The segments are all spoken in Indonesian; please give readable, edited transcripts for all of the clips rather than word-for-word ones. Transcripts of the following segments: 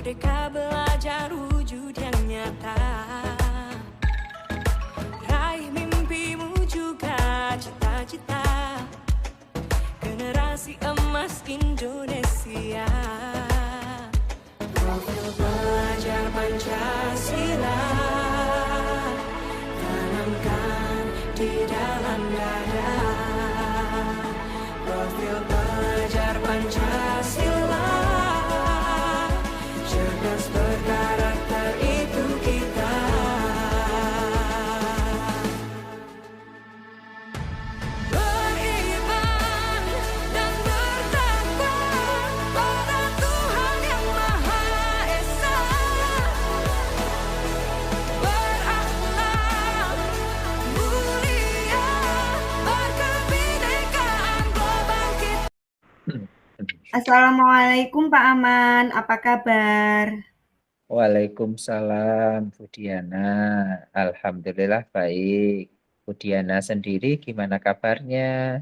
Merdeka belajar wujud yang nyata. Raih mimpimu juga cita-cita. Generasi emas Indonesia. Profil pelajar Pancasila tanamkan di dalam dada. Profil pelajar Pancasila cerdas berkarakter itu kita. Beriman dan bertakwa pada Tuhan yang Maha Esa. Berakhlak mulia, berkebinekaan global kita. Assalamualaikum Pak Aman, apa kabar? Waalaikumsalam, Bu Diana. Alhamdulillah baik. Bu Diana sendiri gimana kabarnya?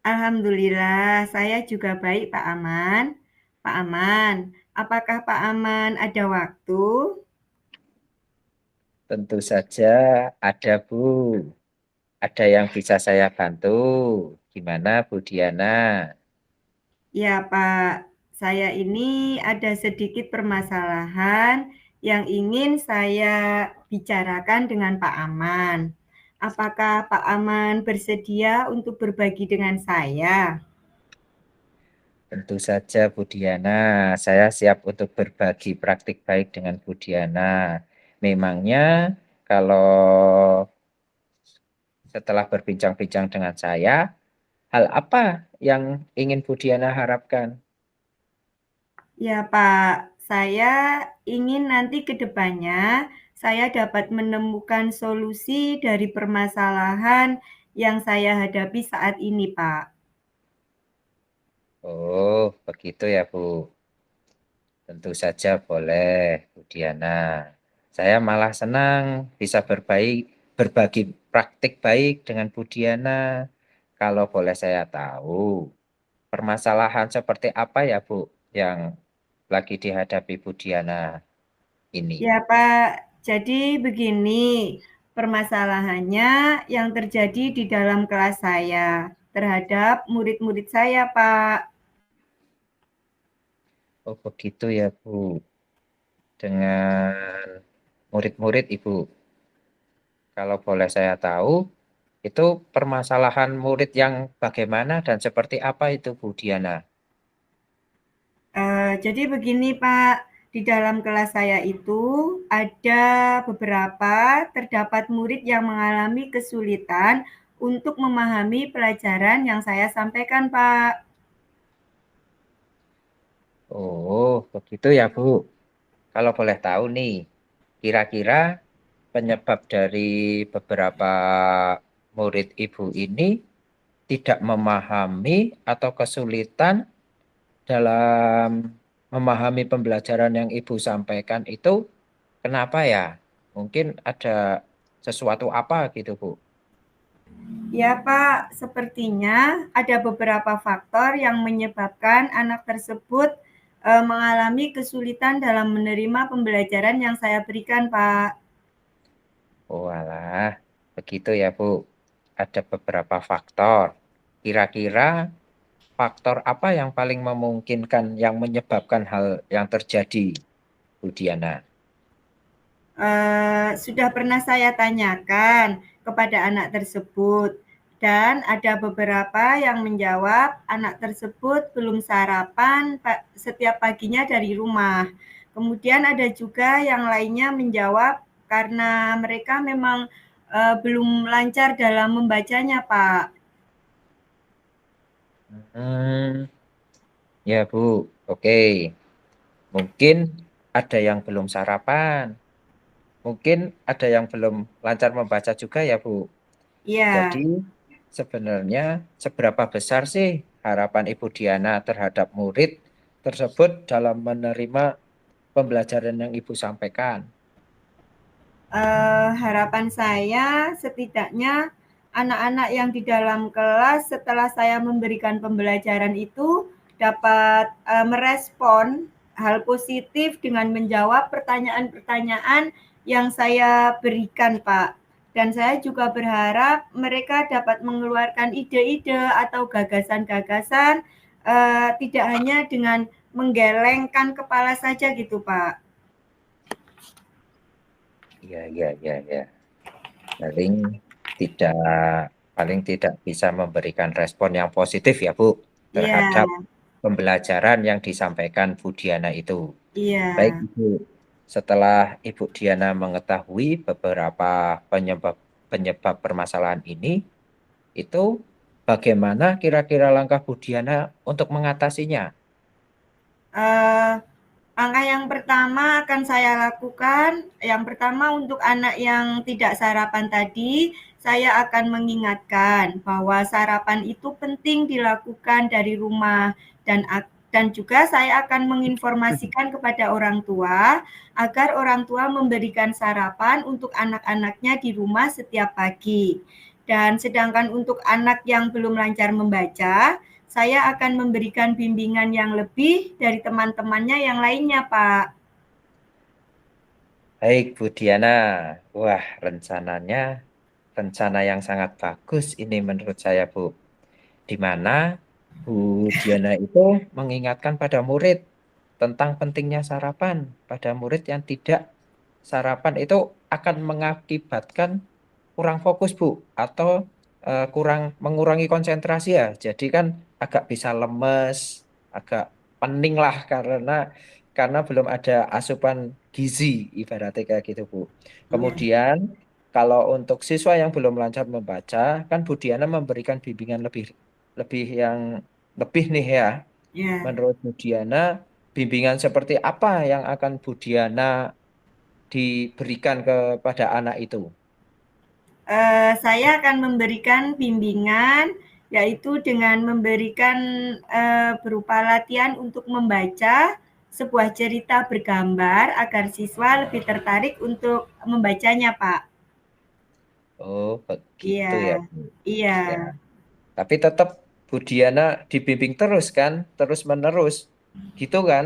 Alhamdulillah, saya juga baik Pak Aman. Pak Aman, apakah Pak Aman ada waktu? Tentu saja ada, Bu. Ada yang bisa saya bantu. Gimana, Bu Diana? Ya Pak, saya ini ada sedikit permasalahan yang ingin saya bicarakan dengan Pak Aman. Apakah Pak Aman bersedia untuk berbagi dengan saya? Tentu saja, Bu Diana. Saya siap untuk berbagi praktik baik dengan Bu Diana. Memangnya kalau setelah berbincang-bincang dengan saya, hal apa yang ingin Bu Diana harapkan? Ya Pak, saya ingin nanti ke depannya saya dapat menemukan solusi dari permasalahan yang saya hadapi saat ini, Pak. Oh, begitu ya, Bu. Tentu saja boleh, Bu Diana. Saya malah senang bisa berbagi praktik baik dengan Bu Diana. Kalau boleh saya tahu, permasalahan seperti apa ya, Bu, yang lagi dihadapi Bu Diana ini? Ya Pak, jadi begini permasalahannya yang terjadi di dalam kelas saya terhadap murid-murid saya, Pak. Oh, begitu ya, Bu. Dengan murid-murid Ibu. Kalau boleh saya tahu, itu permasalahan murid yang bagaimana dan seperti apa itu, Bu Diana? Jadi begini Pak, di dalam kelas saya itu ada terdapat murid yang mengalami kesulitan untuk memahami pelajaran yang saya sampaikan, Pak. Oh, begitu ya, Bu. Kalau boleh tahu nih, kira-kira penyebab dari beberapa murid Ibu ini tidak memahami atau kesulitan dalam memahami pembelajaran yang Ibu sampaikan itu kenapa ya? Mungkin ada sesuatu apa gitu, Bu? Ya, Pak, sepertinya ada beberapa faktor yang menyebabkan anak tersebut mengalami kesulitan dalam menerima pembelajaran yang saya berikan, Pak. Oh, alah, begitu ya, Bu. Ada beberapa faktor. Kira-kira faktor apa yang paling memungkinkan yang menyebabkan hal yang terjadi, Bu Diana? Sudah pernah saya tanyakan kepada anak tersebut dan ada beberapa yang menjawab anak tersebut belum sarapan setiap paginya dari rumah. Kemudian ada juga yang lainnya menjawab karena mereka memang belum lancar dalam membacanya, Pak. Ya, Bu. Oke. Mungkin ada yang belum sarapan. Mungkin ada yang belum lancar membaca juga ya, Bu. Iya. Jadi sebenarnya seberapa besar sih harapan Ibu Diana terhadap murid tersebut dalam menerima pembelajaran yang Ibu sampaikan? Harapan saya setidaknya anak-anak yang di dalam kelas setelah saya memberikan pembelajaran itu dapat merespon hal positif dengan menjawab pertanyaan-pertanyaan yang saya berikan, Pak. Dan saya juga berharap mereka dapat mengeluarkan ide-ide atau gagasan-gagasan, tidak hanya dengan menggelengkan kepala saja gitu, Pak. Iya. Paling tidak bisa memberikan respon yang positif ya Bu Iya, terhadap pembelajaran yang disampaikan Bu Diana itu. iya. Baik Ibu, setelah Ibu Diana mengetahui beberapa penyebab permasalahan ini, itu bagaimana kira-kira langkah Bu Diana untuk mengatasinya? Eh, Langkah yang pertama akan saya lakukan, yang pertama untuk anak yang tidak sarapan tadi, saya akan mengingatkan bahwa sarapan itu penting dilakukan dari rumah dan juga saya akan menginformasikan kepada orang tua agar orang tua memberikan sarapan untuk anak-anaknya di rumah setiap pagi. Dan sedangkan untuk anak yang belum lancar membaca, saya akan memberikan bimbingan yang lebih dari teman-temannya yang lainnya, Pak. Baik Bu Diana, wah rencana yang sangat bagus ini menurut saya Bu. Di mana Bu Diana itu mengingatkan pada murid tentang pentingnya sarapan. Pada murid yang tidak sarapan itu akan mengakibatkan kurang fokus Bu atau kurang mengurangi konsentrasi ya. Jadi kan agak bisa lemes, agak pening lah karena belum ada asupan gizi ibaratnya kayak gitu Bu. Iya, Kemudian kalau untuk siswa yang belum lancar membaca, kan Bu Diana memberikan bimbingan lebih lebih yang lebih nih ya. iya. Menurut Bu Diana, bimbingan seperti apa yang akan Bu Diana diberikan kepada anak itu? Saya akan memberikan bimbingan, yaitu dengan memberikan berupa latihan untuk membaca sebuah cerita bergambar agar siswa lebih tertarik untuk membacanya, Pak. Oh, begitu ya, Iya, Bu. iya, Ya, tapi tetap Bu Diana dibimbing terus kan, terus menerus, gitu kan?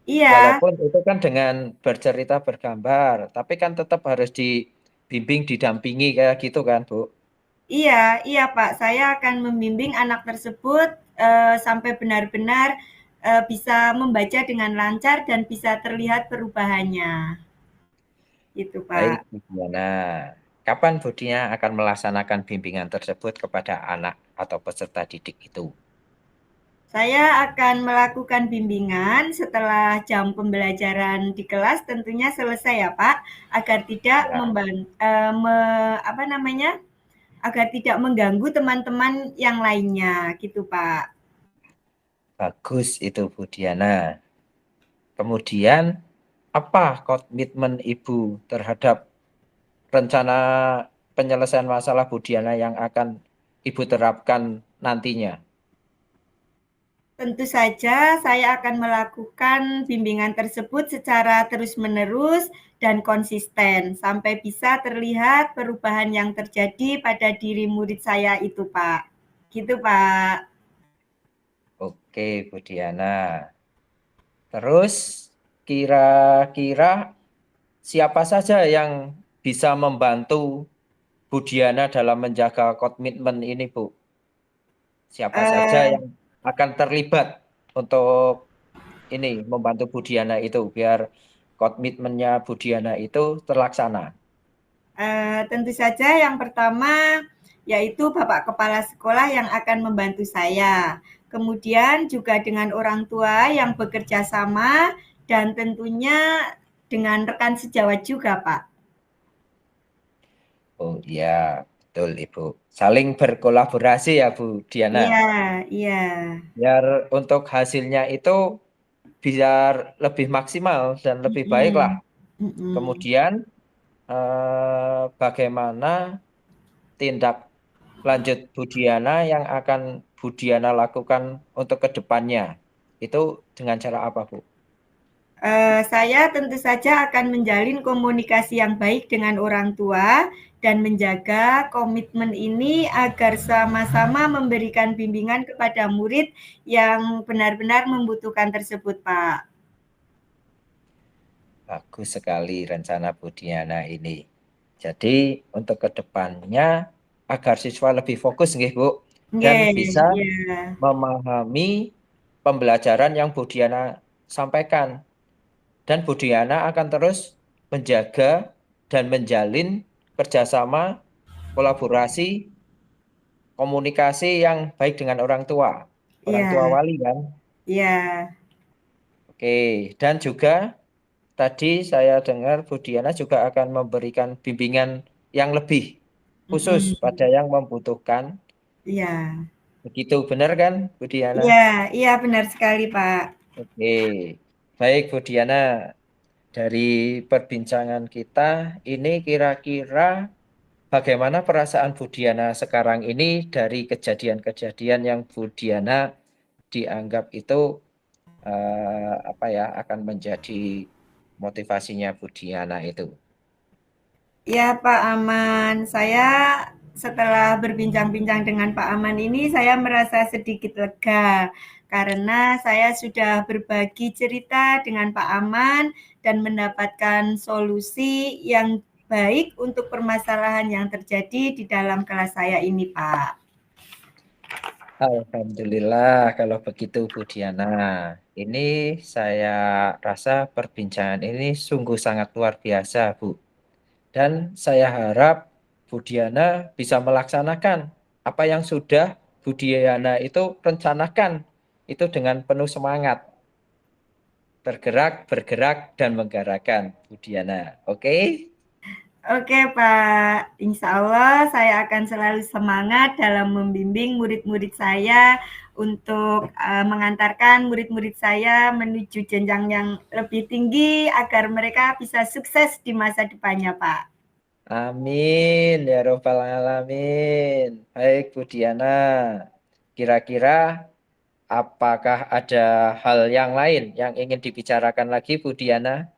iya. Walaupun itu kan dengan bercerita bergambar, tapi kan tetap harus dibimbing, didampingi kayak gitu kan, Bu? Iya, iya Pak. Saya akan membimbing anak tersebut sampai benar-benar bisa membaca dengan lancar dan bisa terlihat perubahannya. Gitu Baik, Pak. Bu Diana. Kapan Bu Diana akan melaksanakan bimbingan tersebut kepada anak atau peserta didik itu? Saya akan melakukan bimbingan setelah jam pembelajaran di kelas tentunya selesai ya Pak, agar tidak Ya, apa namanya? Agar tidak mengganggu teman-teman yang lainnya gitu Pak. bagus itu Bu Diana. Kemudian, apa komitmen Ibu terhadap rencana penyelesaian masalah Bu Diana yang akan Ibu terapkan nantinya? Tentu saja saya akan melakukan bimbingan tersebut secara terus-menerus dan konsisten sampai bisa terlihat perubahan yang terjadi pada diri murid saya itu, Pak. Gitu, Pak. Oke, Bu Diana. Terus, kira-kira siapa saja yang bisa membantu Bu Diana dalam menjaga komitmen ini, Bu? Siapa saja Eh, yang akan terlibat untuk ini membantu Bu Diana itu biar komitmennya Bu Diana itu terlaksana. Tentu saja yang pertama yaitu Bapak Kepala Sekolah yang akan membantu saya. Kemudian juga dengan orang tua yang bekerja sama dan tentunya dengan rekan sejawat juga, Pak. Oh iya, betul Ibu. Saling berkolaborasi ya Bu Diana. Iya, iya. Biar untuk hasilnya itu biar lebih maksimal dan lebih baik lah. Mhm, mhm. Kemudian bagaimana tindak lanjut Bu Diana yang akan Bu Diana lakukan untuk kedepannya? Itu dengan cara apa Bu? Saya tentu saja akan menjalin komunikasi yang baik dengan orang tua dan menjaga komitmen ini agar sama-sama memberikan bimbingan kepada murid yang benar-benar membutuhkan tersebut, Pak. bagus sekali rencana Bu Diana ini. Jadi untuk kedepannya agar siswa lebih fokus nggih Bu dan Nggih, bisa iya. memahami pembelajaran yang Bu Diana sampaikan. Dan Bu Diana akan terus menjaga dan menjalin kerjasama, kolaborasi, komunikasi yang baik dengan orang tua Iya, wali kan. iya. Oke, dan juga tadi saya dengar Bu Diana juga akan memberikan bimbingan yang lebih khusus pada Mm-mm. yang membutuhkan. Iya. Begitu benar kan Bu Diana? Iya, iya benar sekali, Pak. Oke, baik Bu Diana. Dari perbincangan kita ini kira-kira bagaimana perasaan Bu Diana sekarang ini dari kejadian-kejadian yang Bu Diana dianggap itu apa ya akan menjadi motivasinya Bu Diana itu. Ya, Pak Aman. Saya setelah berbincang-bincang dengan Pak Aman ini, saya merasa sedikit lega karena saya sudah berbagi cerita dengan Pak Aman dan mendapatkan solusi yang baik untuk permasalahan yang terjadi di dalam kelas saya ini, Pak. Alhamdulillah kalau begitu Bu Diana. Ini saya rasa perbincangan ini sungguh sangat luar biasa Bu. Dan saya harap Bu Diana bisa melaksanakan apa yang sudah Bu Diana itu rencanakan itu dengan penuh semangat. Bergerak, bergerak, dan menggerakkan Bu Diana. Oke? Oke, Pak. Insya Allah saya akan selalu semangat dalam membimbing murid-murid saya untuk mengantarkan murid-murid saya menuju jenjang yang lebih tinggi agar mereka bisa sukses di masa depannya, Pak. Amin ya robbal alamin. Baik Bu Diana. Kira-kira apakah ada hal yang lain yang ingin dibicarakan lagi Bu Diana?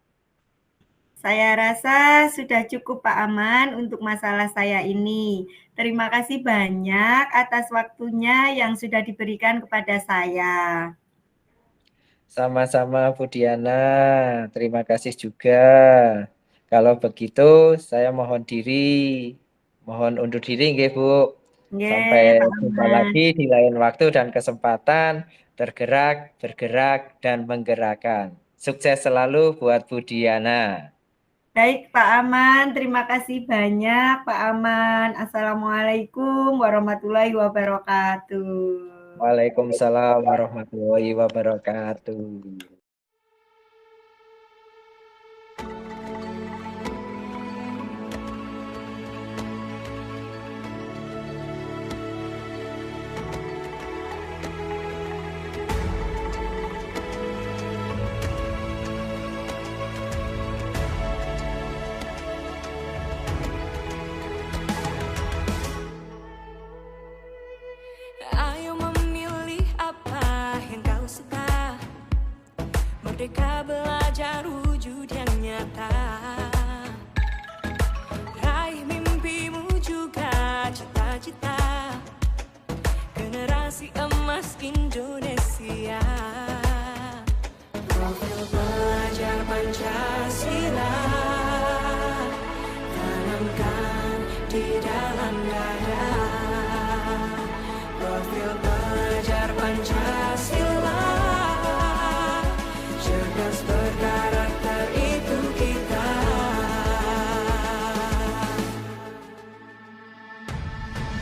Saya rasa sudah cukup Pak Aman untuk masalah saya ini. Terima kasih banyak atas waktunya yang sudah diberikan kepada saya. Sama-sama Bu Diana. Terima kasih juga. Kalau begitu saya mohon diri. Mohon undur diri nggih Bu. Sampai Nggih, Pak jumpa Aman. lagi di lain waktu dan kesempatan. Tergerak, bergerak, dan menggerakkan. Sukses selalu buat Bu Diana. Baik, Pak Aman. Terima kasih banyak, Pak Aman. Assalamualaikum warahmatullahi wabarakatuh. Waalaikumsalam warahmatullahi wabarakatuh. Ayo memilih apa yang kau suka. Merdeka belajar wujud yang nyata. Raih mimpimu juga cita-cita. Generasi emas Indonesia. Profil pelajar Pancasila tanamkan di dalam dada. Profil pelajar Pancasila cerdas berkarakter itu kita.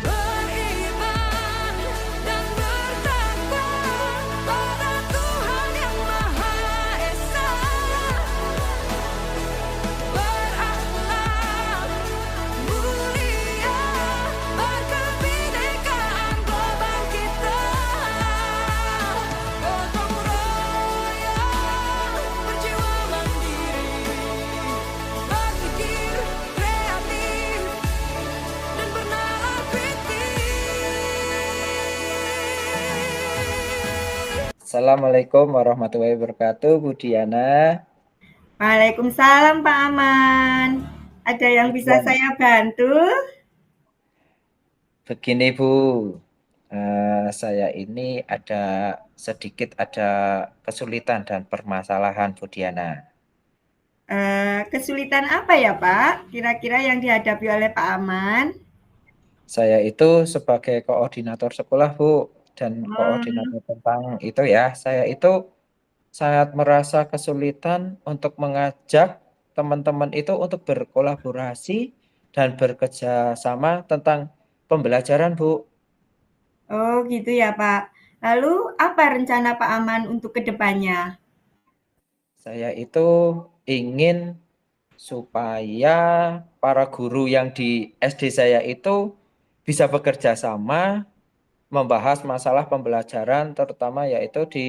Beriman dan bertakwa pada Tuhan yang Maha Esa. Berakhlak mulia, berkebinekaan global kita. Gotong royong, berjiwa mandiri, berpikir kreatif dan bernalar kritis. Assalamualaikum warahmatullahi wabarakatuh, Bu Diana. Waalaikumsalam, Pak Aman. Ada yang bisa Iya, saya bantu? begini Bu, saya ini sedikit ada kesulitan dan permasalahan Bu Diana. Kesulitan apa ya Pak, kira-kira yang dihadapi oleh Pak Aman? Saya itu sebagai koordinator sekolah, Bu, dan Hmm, koordinator tentang itu ya, saya itu sangat merasa kesulitan untuk mengajak teman-teman itu untuk berkolaborasi dan bekerja sama tentang pembelajaran, Bu. oh gitu ya Pak. Lalu apa rencana Pak Aman untuk kedepannya? Saya itu ingin supaya para guru yang di SD saya itu bisa bekerja sama membahas masalah pembelajaran terutama yaitu di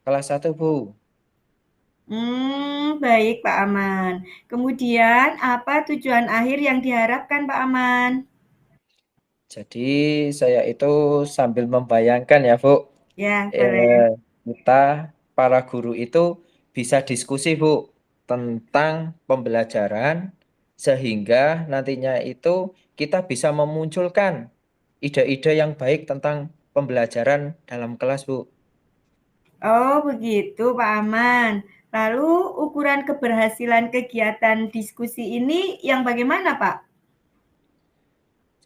kelas 1, Bu. Baik Pak Aman. Kemudian apa tujuan akhir yang diharapkan Pak Aman? Jadi saya itu sambil membayangkan ya, Bu, Ya, boleh. eh, kita para guru itu bisa diskusi, Bu, tentang pembelajaran sehingga nantinya itu kita bisa memunculkan ide-ide yang baik tentang pembelajaran dalam kelas, Bu. Oh, begitu Pak Aman. Lalu ukuran keberhasilan kegiatan diskusi ini yang bagaimana Pak?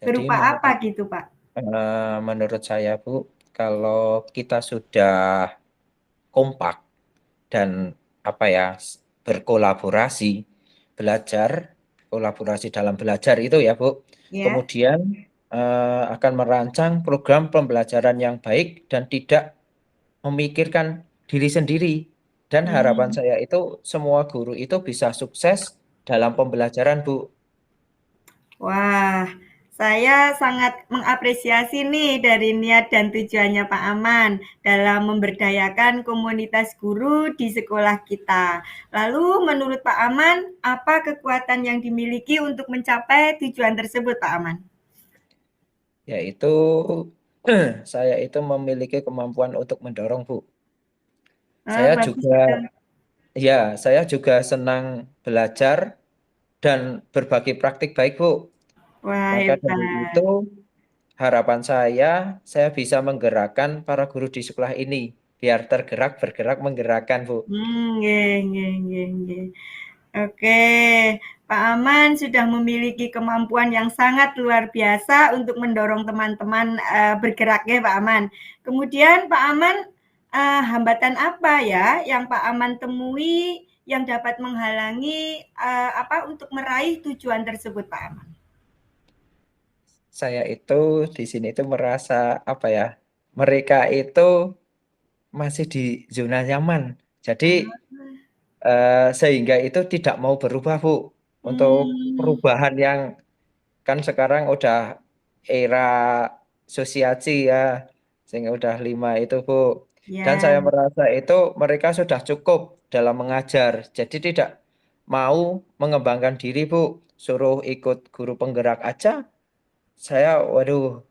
Jadi Berupa apa gitu Pak? menurut saya, Bu, kalau kita sudah kompak dan apa ya berkolaborasi belajar kolaborasi dalam belajar itu ya Bu, Ya. kemudian akan merancang program pembelajaran yang baik dan tidak memikirkan diri sendiri, dan harapan Hmm. saya itu semua guru itu bisa sukses dalam pembelajaran, Bu. Wah, saya sangat mengapresiasi nih dari niat dan tujuannya Pak Aman dalam memberdayakan komunitas guru di sekolah kita. Lalu menurut Pak Aman, apa kekuatan yang dimiliki untuk mencapai tujuan tersebut Pak Aman? Yaitu saya itu memiliki kemampuan untuk mendorong, Bu. Saya Bagus juga itu. ya, saya juga senang belajar dan berbagi praktik baik, Bu. Wah, Maka dari itu, hebat. harapan saya bisa menggerakkan para guru di sekolah ini biar tergerak, bergerak, menggerakkan, Bu. Nggih nggih nggih nggih. Oke, Pak Aman sudah memiliki kemampuan yang sangat luar biasa untuk mendorong teman-teman, bergerak ya Pak Aman. Kemudian Pak Aman, hambatan apa ya yang Pak Aman temui yang dapat menghalangi, untuk meraih tujuan tersebut Pak Aman? Saya itu di sini itu merasa apa ya? Mereka itu masih di zona nyaman. Jadi sehingga itu tidak mau berubah, Bu. Untuk Mmm, perubahan yang kan sekarang udah era sosiasi ya, sehingga udah 5 itu, Bu. Dan ya. saya merasa itu mereka sudah cukup dalam mengajar. Jadi tidak mau mengembangkan diri, Bu. Suruh ikut guru penggerak aja. Saya, waduh,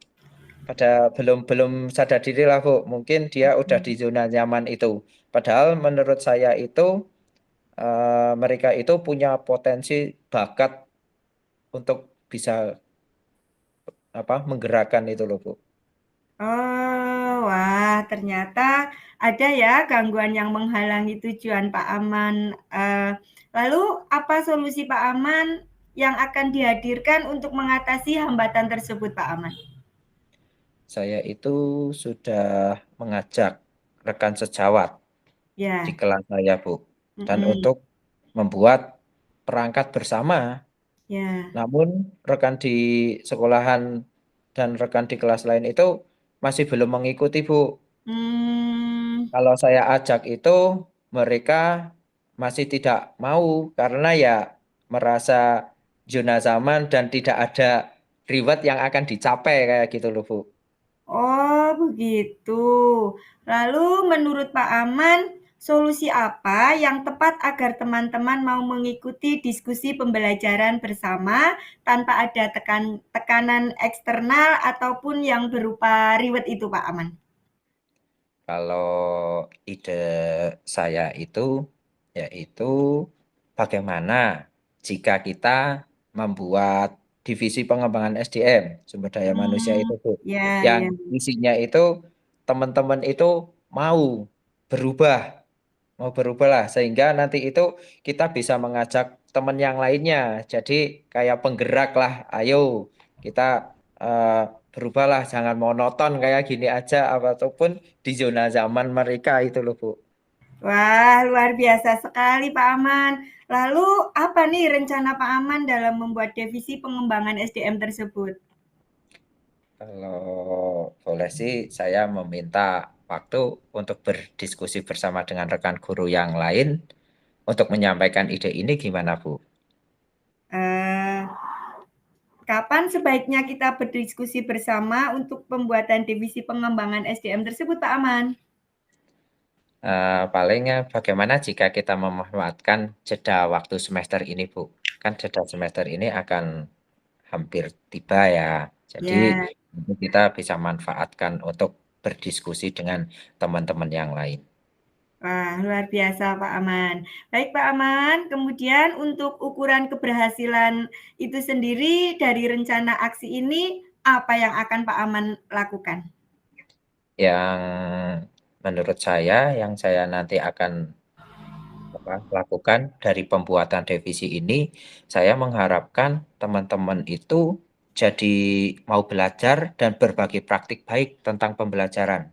pada belum belum sadar diri lah, Bu. Mungkin dia udah di zona nyaman itu. Padahal menurut saya itu mereka itu punya potensi bakat untuk bisa apa menggerakkan itu loh, Bu. Oh, wah ternyata ada ya gangguan yang menghalangi tujuan Pak Aman. Lalu apa solusi Pak Aman yang akan dihadirkan untuk mengatasi hambatan tersebut Pak Aman? Saya itu sudah mengajak rekan sejawat di Ya, kelas saya, Bu, dan mhm, untuk membuat perangkat bersama. ya. Namun rekan di sekolahan dan rekan di kelas lain itu masih belum mengikuti, Bu. Mmm, Kalau saya ajak itu mereka masih tidak mau karena ya merasa zona zaman dan tidak ada reward yang akan dicapai kayak gitu loh, Bu. oh begitu. Lalu menurut Pak Aman, solusi apa yang tepat agar teman-teman mau mengikuti diskusi pembelajaran bersama tanpa ada tekanan eksternal ataupun yang berupa reward itu Pak Aman? Kalau ide saya itu yaitu bagaimana jika kita membuat divisi pengembangan SDM, sumber daya manusia Hmm, itu, Bu, ya yang ya. isinya itu teman-teman itu mau berubah mau berubah lah sehingga nanti itu kita bisa mengajak teman yang lainnya. Jadi kayak penggerak lah. Ayo kita berubahlah, jangan monoton kayak gini aja ataupun di zona zaman mereka itu loh Bu. Wah, luar biasa sekali Pak Aman. Lalu apa nih rencana Pak Aman dalam membuat divisi pengembangan SDM tersebut? Kalau boleh sih saya meminta waktu untuk berdiskusi bersama dengan rekan guru yang lain untuk menyampaikan ide ini gimana Bu? Eh, Kapan sebaiknya kita berdiskusi bersama untuk pembuatan divisi pengembangan SDM tersebut Pak Aman? Palingnya bagaimana jika kita memanfaatkan jeda waktu semester ini, Bu? Kan jeda semester ini akan hampir tiba ya. Jadi Ya, kita bisa manfaatkan untuk berdiskusi dengan teman-teman yang lain. wah luar biasa Pak Aman. Baik Pak Aman, kemudian untuk ukuran keberhasilan itu sendiri dari rencana aksi ini, apa yang akan Pak Aman lakukan? Yang menurut saya, yang saya nanti akan lakukan dari pembuatan divisi ini, saya mengharapkan teman-teman itu jadi mau belajar dan berbagi praktik baik tentang pembelajaran.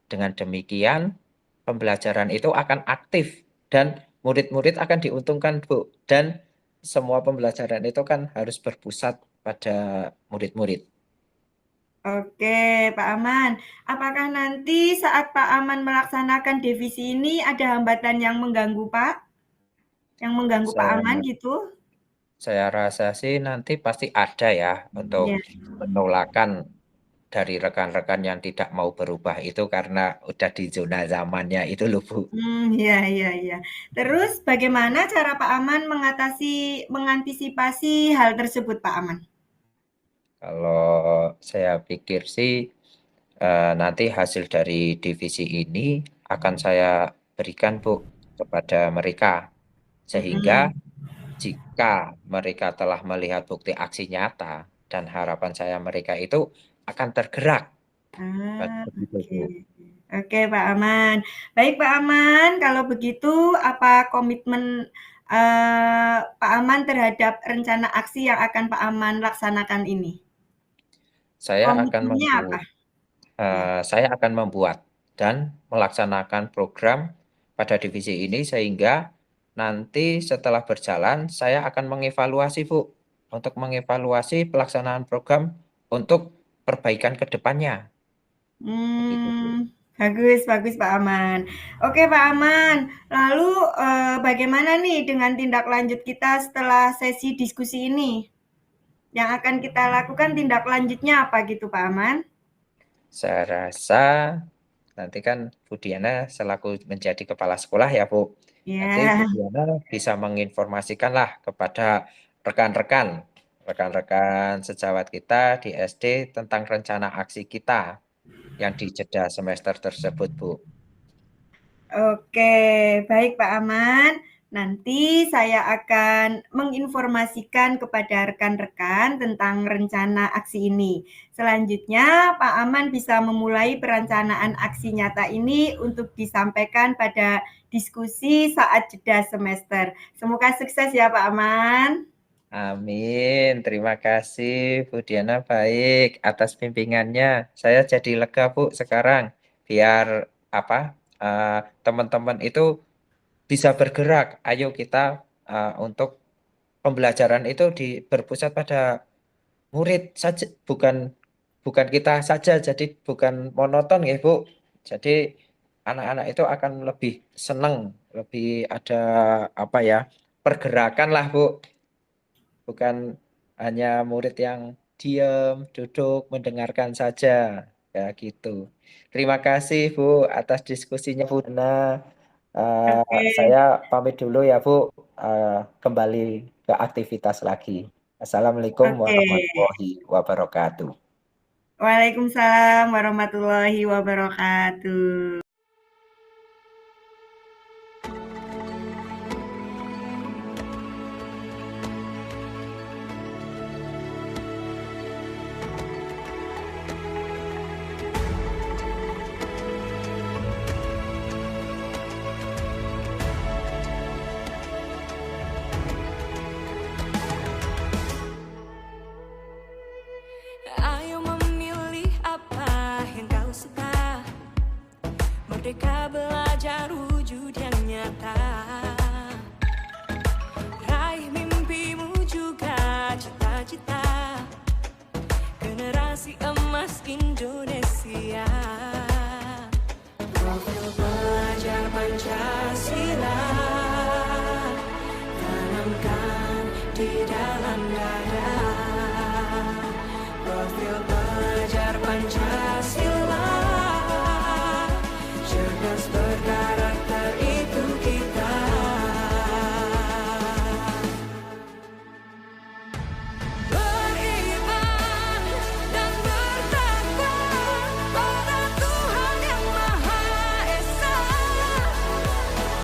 Dengan demikian, pembelajaran itu akan aktif dan murid-murid akan diuntungkan, Bu. Dan semua pembelajaran itu kan harus berpusat pada murid-murid. Oke, Pak Aman. Apakah nanti saat Pak Aman melaksanakan divisi ini ada hambatan yang mengganggu Pak? Yang mengganggu Pak Aman Saya, gitu? saya rasa sih nanti pasti ada ya untuk Ya. penolakan dari rekan-rekan yang tidak mau berubah itu karena udah di zona zamannya itu loh, Bu. Iya, iya, iya. Terus bagaimana cara Pak Aman mengantisipasi hal tersebut, Pak Aman? Kalau saya pikir sih nanti hasil dari divisi ini akan saya berikan Bu kepada mereka sehingga Mhm. jika mereka telah melihat bukti aksi nyata dan harapan saya mereka itu akan tergerak. Begitu Oke. Bu. Oke, Pak Aman. Baik, Pak Aman, kalau begitu apa komitmen, Pak Aman terhadap rencana aksi yang akan Pak Aman laksanakan ini? Saya akan Komitmennya apa? Ya. saya akan membuat dan melaksanakan program pada divisi ini sehingga nanti setelah berjalan saya akan mengevaluasi Bu untuk mengevaluasi pelaksanaan program untuk perbaikan ke depannya. Begitu Bu. Bagus bagus Pak Aman. Oke Pak Aman, lalu, bagaimana nih dengan tindak lanjut kita setelah sesi diskusi ini? Yang akan kita lakukan tindak lanjutnya apa gitu Pak Aman? Saya rasa nanti kan Bu Diana selaku menjadi kepala sekolah ya Bu. Nanti Bu Ya. Diana bisa menginformasikanlah kepada rekan-rekan, rekan-rekan sejawat kita di SD tentang rencana aksi kita yang di jeda semester tersebut Bu. Oke, baik Pak Aman. Nanti saya akan menginformasikan kepada rekan-rekan tentang rencana aksi ini. Selanjutnya, Pak Aman bisa memulai perencanaan aksi nyata ini untuk disampaikan pada diskusi saat jeda semester. Semoga sukses ya Pak Aman. Amin. Terima kasih Bu Diana baik atas bimbingannya. Saya jadi lega Bu sekarang. Biar apa teman-teman itu bisa bergerak. Ayo kita untuk pembelajaran itu berpusat pada murid saja, bukan bukan kita saja. Jadi bukan monoton ya Bu. Jadi anak-anak itu akan lebih senang, lebih ada apa ya pergerakan lah Bu. Bukan hanya murid yang diam, duduk, mendengarkan saja. Ya gitu. Terima kasih Bu atas diskusinya Bu Dana. Oke, Saya pamit dulu ya Bu. Kembali ke aktivitas lagi. Assalamualaikum oke. warahmatullahi wabarakatuh. Waalaikumsalam warahmatullahi wabarakatuh. generasi emas Indonesia. Profil pelajar Pancasila tanamkan di dalam dada. Profil pelajar Pancasila